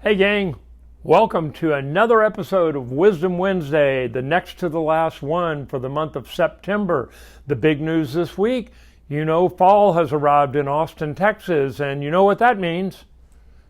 Hey gang, welcome to another episode of Wisdom Wednesday, the next to the last one for the month of September. The big news this week, fall has arrived in Austin, Texas, and you know what that means?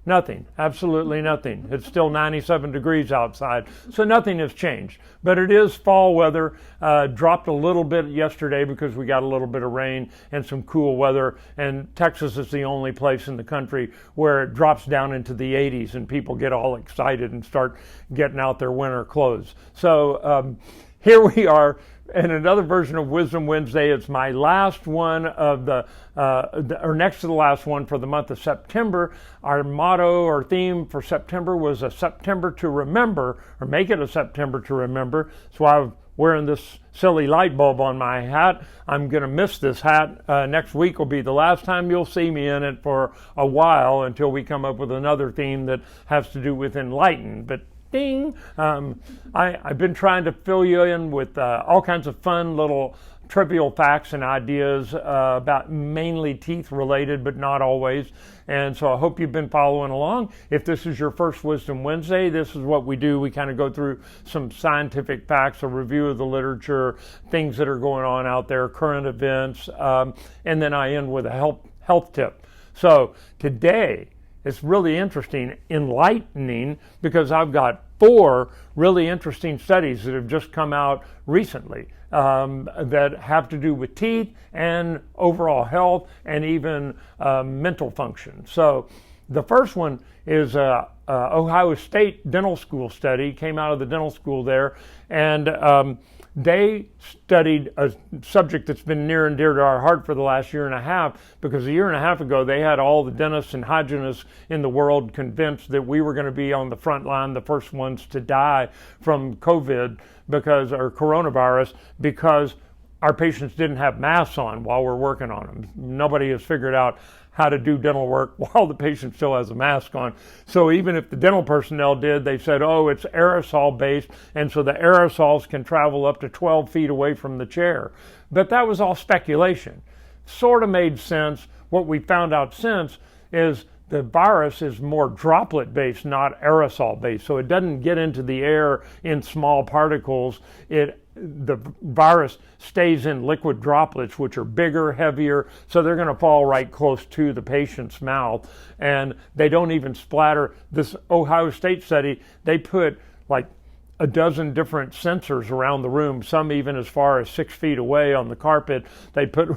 Nothing, absolutely nothing. It's still 97 degrees outside, so nothing has changed. But it is fall weather. Dropped a little bit yesterday because we got a little bit of rain and some cool weather. And Texas is the only place in the country where it drops down into the 80s and people get all excited and start getting out their winter clothes. So here we are. And another version of Wisdom Wednesday. It's my last one of or next to the last one for the month of September. Our motto or theme for September was a September to remember, or make it a September to remember. That's why I'm wearing this silly light bulb on my hat. I'm going to miss this hat. Next week will be the last time you'll see me in it for a while until we come up with another theme that has to do with enlightened. But ding! I've been trying to fill you in with all kinds of fun little trivial facts and ideas about mainly teeth related, but not always. And so I hope you've been following along. If this is your first Wisdom Wednesday, this is what we do. We kind of go through some scientific facts, a review of the literature, things that are going on out there, current events, and then I end with a health tip. So today, it's really interesting, enlightening, because I've got 4 really interesting studies that have just come out recently that have to do with teeth and overall health and even mental function. So the first one is Ohio State Dental School study, came out of the dental school there, and they studied a subject that's been near and dear to our heart for the last year and a half, because a year and a half ago they had all the dentists and hygienists in the world convinced that we were going to be on the front line, the first ones to die from COVID or coronavirus, because our patients didn't have masks on while we're working on them. Nobody has figured out how to do dental work while the patient still has a mask on. So even if the dental personnel did, they said, oh, it's aerosol based, and so the aerosols can travel up to 12 feet away from the chair. But that was all speculation. Sort of made sense. What we found out since is the virus is more droplet based, not aerosol based. So it doesn't get into the air in small particles. The virus stays in liquid droplets, which are bigger, heavier, so they're going to fall right close to the patient's mouth, and they don't even splatter. This Ohio State study, they put like a dozen different sensors around the room, some even as far as 6 feet away on the carpet. They put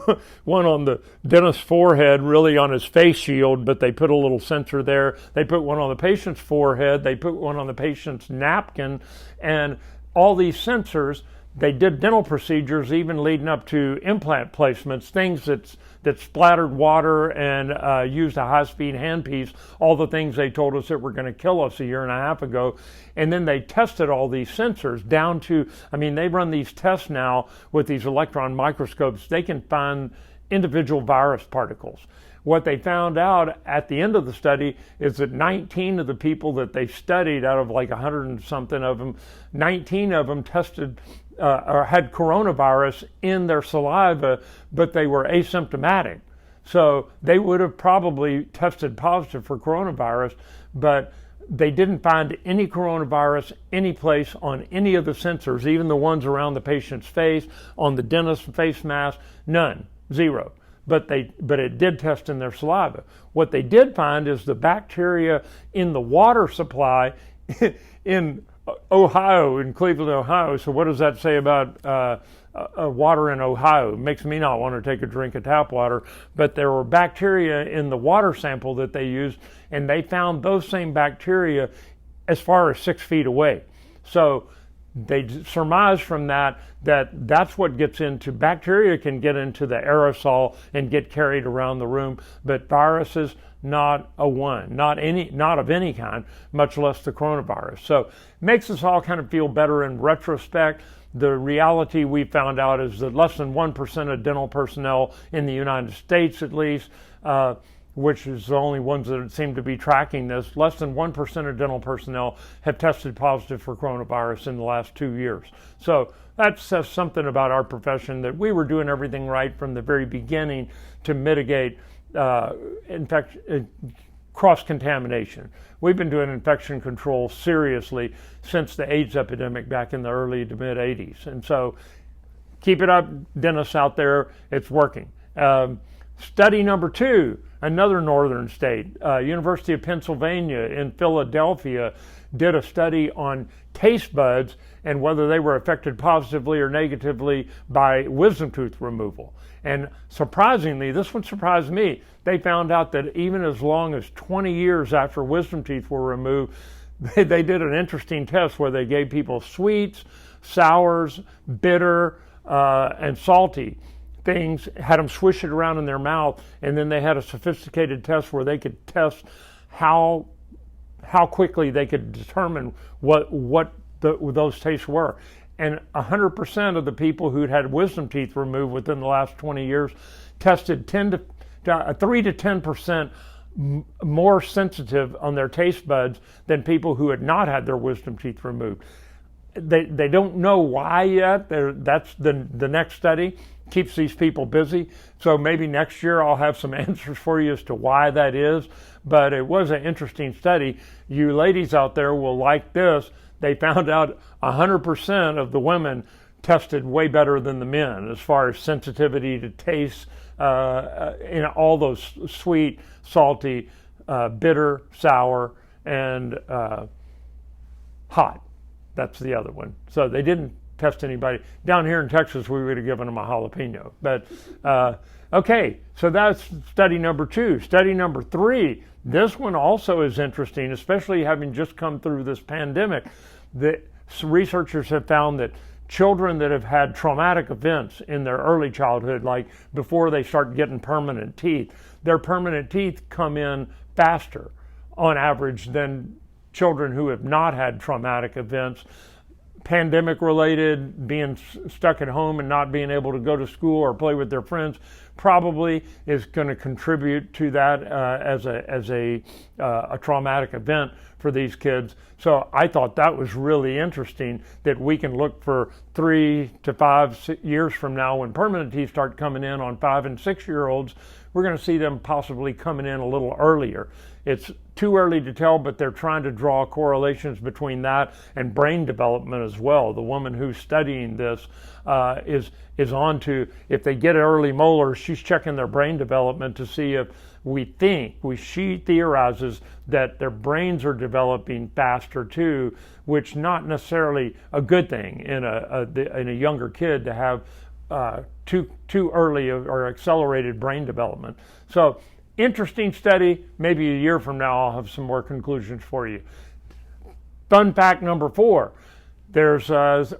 one on the dentist's forehead, really on his face shield, but they put a little sensor there. They put one on the patient's forehead. They put one on the patient's napkin, and all these sensors. They did dental procedures even leading up to implant placements, things that splattered water and used a high-speed handpiece, all the things they told us that were going to kill us a year and a half ago. And then they tested all these sensors down to, they run these tests now with these electron microscopes. They can find individual virus particles. What they found out at the end of the study is that 19 of the people that they studied, out of like 100 and something of them, 19 of them tested or had coronavirus in their saliva, but they were asymptomatic. So they would have probably tested positive for coronavirus, but they didn't find any coronavirus any place on any of the sensors, even the ones around the patient's face, on the dentist's face mask, none, 0. But it did test in their saliva. What they did find is the bacteria in the water supply in Ohio, in Cleveland, Ohio. So what does that say about water in Ohio? It makes me not want to take a drink of tap water. But there were bacteria in the water sample that they used, and they found those same bacteria as far as 6 feet away. So they surmised from that's what gets into, bacteria can get into the aerosol and get carried around the room, but viruses, not of any kind, much less the coronavirus. So it makes us all kind of feel better in retrospect. The reality we found out is that less than 1% of dental personnel in the United States, at least, which is the only ones that seem to be tracking this, less than 1% of dental personnel have tested positive for coronavirus in the last 2 years. So that says something about our profession, that we were doing everything right from the very beginning to mitigate cross-contamination. We've been doing infection control seriously since the AIDS epidemic back in the early to mid-'80s. And so keep it up, dentists out there, it's working. Study number 2, another northern state, University of Pennsylvania in Philadelphia did a study on taste buds and whether they were affected positively or negatively by wisdom tooth removal. And surprisingly, this one surprised me, they found out that even as long as 20 years after wisdom teeth were removed, they did an interesting test where they gave people sweets, sours, bitter, and salty things, had them swish it around in their mouth, and then they had a sophisticated test where they could test how quickly they could determine what those tastes were. And 100% of the people who'd had wisdom teeth removed within the last 20 years tested 3 to 10% more sensitive on their taste buds than people who had not had their wisdom teeth removed. They don't know why yet. That's the next study. Keeps these people busy. So maybe next year I'll have some answers for you as to why that is. But it was an interesting study. You ladies out there will like this. They found out 100% of the women tested way better than the men as far as sensitivity to taste, in all those sweet, salty, bitter, sour, and hot. That's the other one. So they didn't test anybody. Down here in Texas, we would have given them a jalapeno. But okay, so that's study number 2. Study number 3, this one also is interesting, especially having just come through this pandemic. The researchers have found that children that have had traumatic events in their early childhood, like before they start getting permanent teeth, their permanent teeth come in faster on average than children who have not had traumatic events. Pandemic related, being stuck at home and not being able to go to school or play with their friends probably is going to contribute to that as a traumatic event for these kids. So I thought that was really interesting that we can look for 3 to 5 years from now when permanent teeth start coming in on 5 and 6 year olds, we're going to see them possibly coming in a little earlier. It's too early to tell, but they're trying to draw correlations between that and brain development as well. The woman who's studying this is on to, if they get early molars, she's checking their brain development to see if she theorizes that their brains are developing faster too, which not necessarily a good thing in a younger kid to have too early or accelerated brain development. So interesting study. Maybe a year from now I'll have some more conclusions for you. Fun fact number 4. There's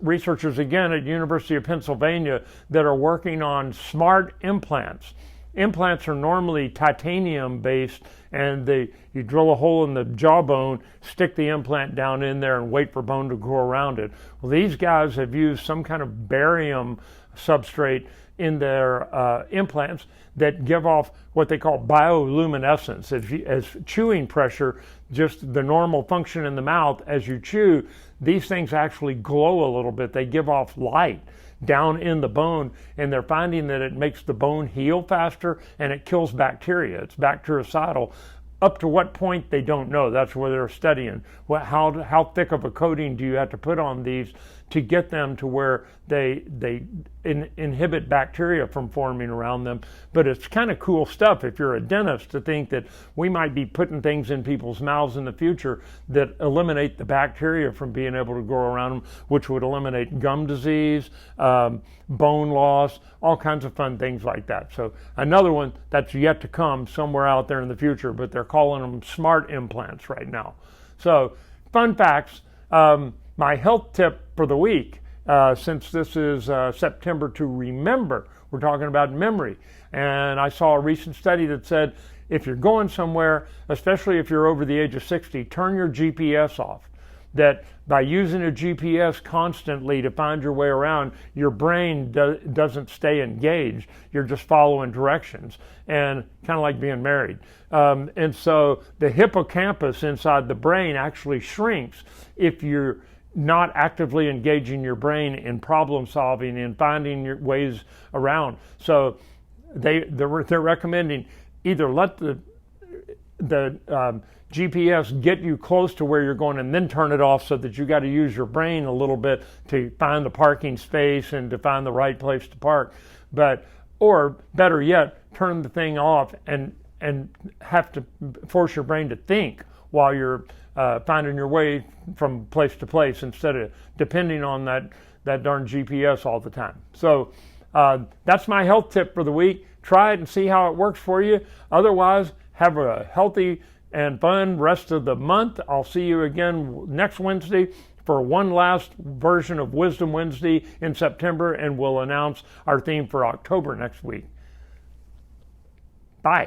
researchers again at University of Pennsylvania that are working on smart implants. Implants are normally titanium based, and you drill a hole in the jawbone, stick the implant down in there and wait for bone to grow around it. Well, these guys have used some kind of barium substrate in their implants that give off what they call bioluminescence. As chewing pressure, just the normal function in the mouth, as you chew, these things actually glow a little bit. They give off light down in the bone, and they're finding that it makes the bone heal faster and it kills bacteria. It's bactericidal. Up to what point, they don't know. That's where they're studying. How thick of a coating do you have to put on these to get them to where they inhibit bacteria from forming around them? But it's kind of cool stuff if you're a dentist to think that we might be putting things in people's mouths in the future that eliminate the bacteria from being able to grow around them, which would eliminate gum disease, bone loss, all kinds of fun things like that. So another one that's yet to come somewhere out there in the future, but they're calling them smart implants right now. So fun facts. My health tip for the week, since this is September to remember, we're talking about memory. And I saw a recent study that said if you're going somewhere, especially if you're over the age of 60, turn your GPS off. That by using a GPS constantly to find your way around, your brain doesn't stay engaged. You're just following directions, and kind of like being married. And so the hippocampus inside the brain actually shrinks if you're not actively engaging your brain in problem solving and finding your ways around. So they're recommending either let the GPS get you close to where you're going and then turn it off, so that you got to use your brain a little bit to find the parking space and to find the right place to park. Or better yet, turn the thing off and have to force your brain to think while you're finding your way from place to place, instead of depending on that darn GPS all the time. So that's my health tip for the week. Try it and see how it works for you. Otherwise, have a healthy and fun rest of the month. I'll see you again next Wednesday for one last version of Wisdom Wednesday in September, and we'll announce our theme for October next week.